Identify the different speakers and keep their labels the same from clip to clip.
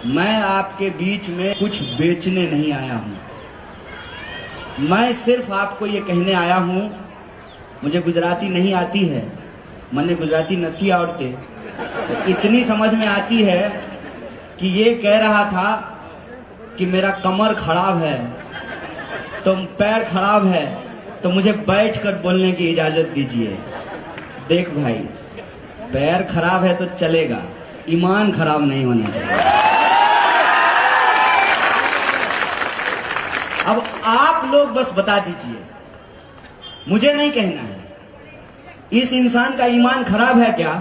Speaker 1: मैं आपके बीच में कुछ बेचने नहीं आया हूं। मैं सिर्फ आपको ये कहने आया हूं, मुझे गुजराती नहीं आती है, मैंने गुजराती नहीं आवड़ते, तो इतनी समझ में आती है कि ये कह रहा था कि मेरा कमर खराब है, तो पैर खराब है, तो मुझे बैठकर बोलने की इजाजत दीजिए। देख भाई, पैर खराब है तो चलेगा, ईमान खराब नहीं होना चाहिए। अब आप लोग बस बता दीजिए, मुझे नहीं कहना है, इस इंसान का ईमान खराब है क्या?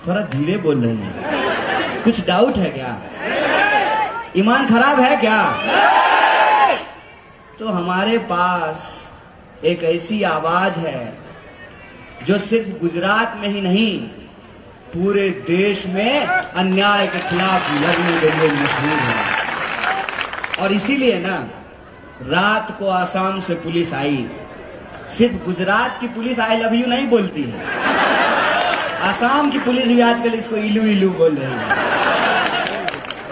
Speaker 1: थोड़ा धीरे बोल रहे हैं, कुछ डाउट है क्या? ईमान खराब है क्या? तो हमारे पास एक ऐसी आवाज है जो सिर्फ गुजरात में ही नहीं, पूरे देश में अन्याय के खिलाफ लड़ने के लिए मशहूर है। और इसीलिए ना, रात को आसाम से पुलिस आई। सिर्फ गुजरात की पुलिस आई लव यू नहीं बोलती है, आसाम की पुलिस भी आजकल इसको इलू इलू बोल रही है।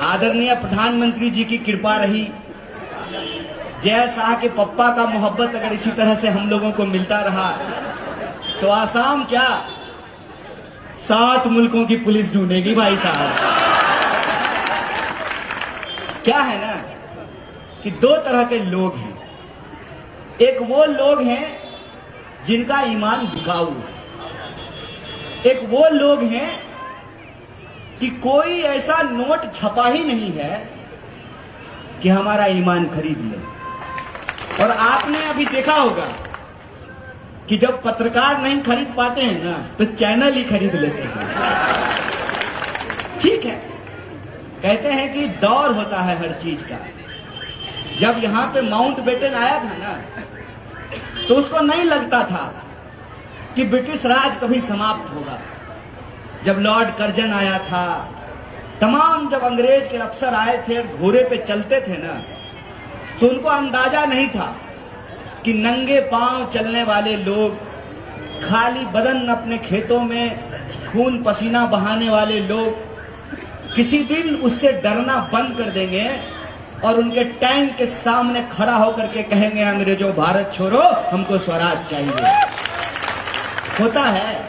Speaker 1: आदरणीय प्रधानमंत्री जी की कृपा रही, जय शाह के पप्पा का मोहब्बत अगर इसी तरह से हम लोगों को मिलता रहा तो आसाम क्या 7 मुल्कों की पुलिस ढूंढेगी भाई साहब। क्या है ना कि 2 तरह के लोग हैं। एक वो लोग हैं जिनका ईमान बिकाऊ है, एक वो लोग हैं कि कोई ऐसा नोट छपा ही नहीं है कि हमारा ईमान खरीद ले। और आपने अभी देखा होगा कि जब पत्रकार नहीं खरीद पाते हैं ना, तो चैनल ही खरीद लेते हैं। ठीक है, कहते हैं कि दौर होता है हर चीज का। जब यहां पे माउंटबेटन आया था ना, तो उसको नहीं लगता था कि ब्रिटिश राज कभी समाप्त होगा। जब लॉर्ड कर्जन आया था, तमाम जब अंग्रेज के अफसर आए थे, घोड़े पे चलते थे ना, तो उनको अंदाजा नहीं था कि नंगे पांव चलने वाले लोग, खाली बदन अपने खेतों में खून पसीना बहाने वाले लोग किसी दिन उससे डरना बंद कर देंगे और उनके टैंक के सामने खड़ा होकर के कहेंगे, अंग्रेजों भारत छोड़ो, हमको स्वराज चाहिए। होता है,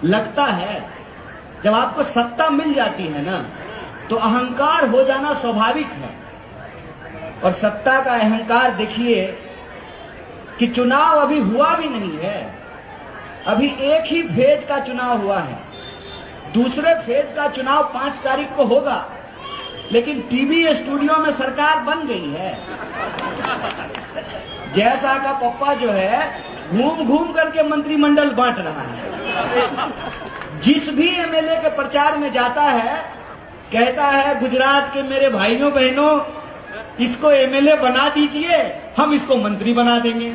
Speaker 1: लगता है, जब आपको सत्ता मिल जाती है ना, तो अहंकार हो जाना स्वाभाविक है। और सत्ता का अहंकार देखिए कि चुनाव अभी हुआ भी नहीं है, अभी एक ही फेज का चुनाव हुआ है, दूसरे फेज का चुनाव 5 तारीख को होगा, लेकिन टीवी स्टूडियो में सरकार बन गई है। जय शाह का पप्पा जो है घूम घूम करके मंत्रिमंडल बांट रहा है। जिस भी एमएलए के प्रचार में जाता है, कहता है, गुजरात के मेरे भाइयों बहनों, इसको एमएलए बना दीजिए, हम इसको मंत्री बना देंगे।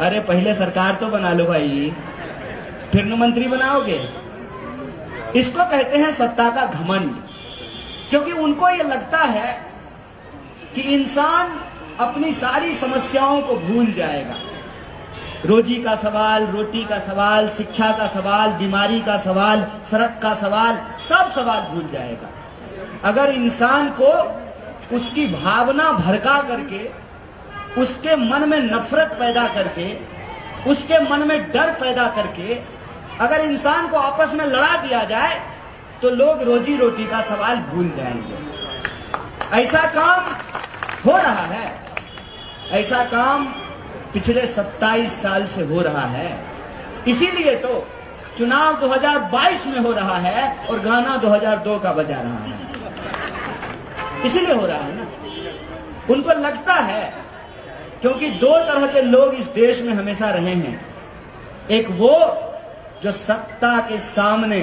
Speaker 1: अरे पहले सरकार तो बना लो भाई, फिर न मंत्री बनाओगे। इसको कहते हैं सत्ता का घमंड, क्योंकि उनको ये लगता है कि इंसान अपनी सारी समस्याओं को भूल जाएगा। रोजी का सवाल, रोटी का सवाल, शिक्षा का सवाल, बीमारी का सवाल, सड़क का सवाल, सब सवाल भूल जाएगा। अगर इंसान को उसकी भावना भड़का करके, उसके मन में नफरत पैदा करके, उसके मन में डर पैदा करके अगर इंसान को आपस में लड़ा दिया जाए, तो लोग रोजी रोटी का सवाल भूल जाएंगे। ऐसा काम हो रहा है, ऐसा काम पिछले 27 साल से हो रहा है। इसीलिए तो चुनाव 2022 में हो रहा है और गाना 2002 का बजा रहा है। इसीलिए हो रहा है ना, उनको लगता है, क्योंकि 2 तरह के लोग इस देश में हमेशा रहे हैं। एक वो जो सत्ता के सामने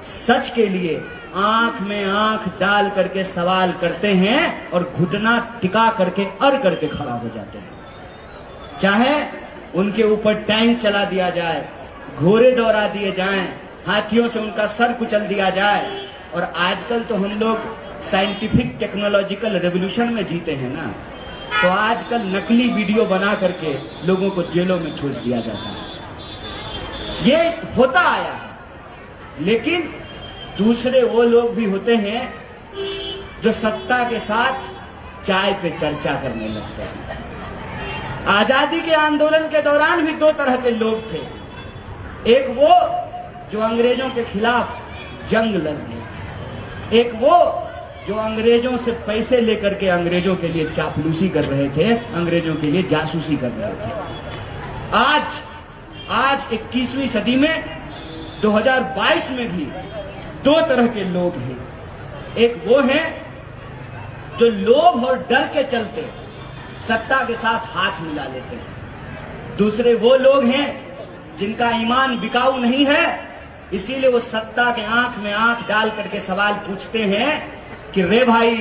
Speaker 1: सच के लिए आंख में आंख डाल करके सवाल करते हैं और घुटना टिका करके अड़ करके खड़ा हो जाते हैं, चाहे उनके ऊपर टैंक चला दिया जाए, घोड़े दौड़ा दिए जाएं, हाथियों से उनका सर कुचल दिया जाए। और आजकल तो हम लोग साइंटिफिक टेक्नोलॉजिकल रेवोल्यूशन में जीते हैं ना, तो आजकल नकली वीडियो बना करके लोगों को जेलों में ठूस दिया जाता है। ये होता आया है, लेकिन दूसरे वो लोग भी होते हैं जो सत्ता के साथ चाय पे चर्चा करने लगते हैं। आजादी के आंदोलन के दौरान भी दो तरह के लोग थे। एक वो जो अंग्रेजों के खिलाफ जंग लड़ने, एक वो जो अंग्रेजों से पैसे लेकर के अंग्रेजों के लिए चापलूसी कर रहे थे, अंग्रेजों के लिए जासूसी कर रहे थे। आज 21वीं सदी में 2022 में भी दो तरह के लोग हैं। एक वो हैं जो लोभ और डर के चलते सत्ता के साथ हाथ मिला लेते हैं। दूसरे वो लोग हैं जिनका ईमान बिकाऊ नहीं है, इसीलिए वो सत्ता के आंख में आंख डाल करके सवाल पूछते हैं कि रे भाई,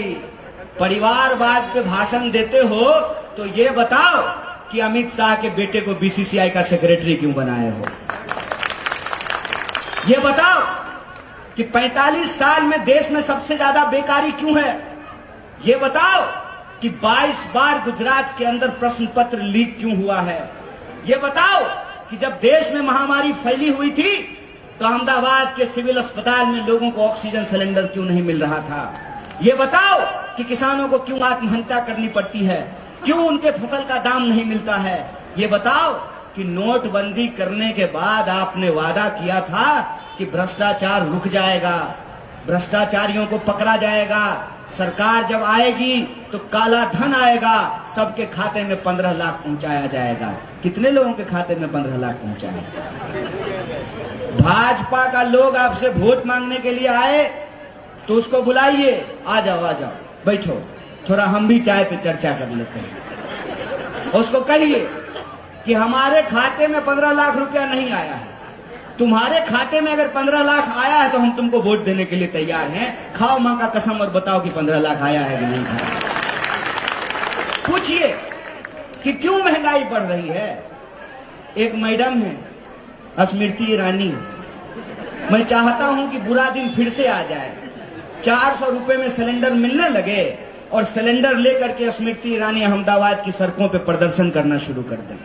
Speaker 1: परिवारवाद पे भाषण देते हो तो ये बताओ कि अमित शाह के बेटे को बीसीसीआई का सेक्रेटरी क्यों बनाए हो? ये बताओ कि 45 साल में देश में सबसे ज्यादा बेकारी क्यों है? ये बताओ कि 22 बार गुजरात के अंदर प्रश्न पत्र लीक क्यों हुआ है? ये बताओ कि जब देश में महामारी फैली हुई थी तो अहमदाबाद के सिविल अस्पताल में लोगों को ऑक्सीजन सिलेंडर क्यों नहीं मिल रहा था? ये बताओ कि किसानों को क्यों आत्महत्या करनी पड़ती है, क्यों उनके फसल का दाम नहीं मिलता है? ये बताओ कि नोटबंदी करने के बाद आपने वादा किया था कि भ्रष्टाचार रुक जाएगा, भ्रष्टाचारियों को पकड़ा जाएगा, सरकार जब आएगी तो काला धन आएगा, सबके खाते में 15 लाख पहुंचाया जाएगा। कितने लोगों के खाते में 15 लाख पहुंचाए? भाजपा का लोग आपसे वोट मांगने के लिए आए तो उसको बुलाइए, आ जाओ बैठो, थोड़ा हम भी चाय पे चर्चा कर लेते हैं। उसको कहिए कि हमारे खाते में 15 लाख रुपया नहीं आया है, तुम्हारे खाते में अगर 15 लाख आया है तो हम तुमको वोट देने के लिए तैयार हैं। खाओ मां का कसम और बताओ कि 15 लाख आया है कि नहीं आया। पूछिए कि क्यों महंगाई बढ़ रही है। एक मैडम है स्मृति ईरानी, मैं चाहता हूं कि बुरा दिन फिर से आ जाए, 400 रुपए में सिलेंडर मिलने लगे और सिलेंडर लेकर के स्मृति ईरानी अहमदाबाद की सड़कों पे प्रदर्शन करना शुरू कर दें।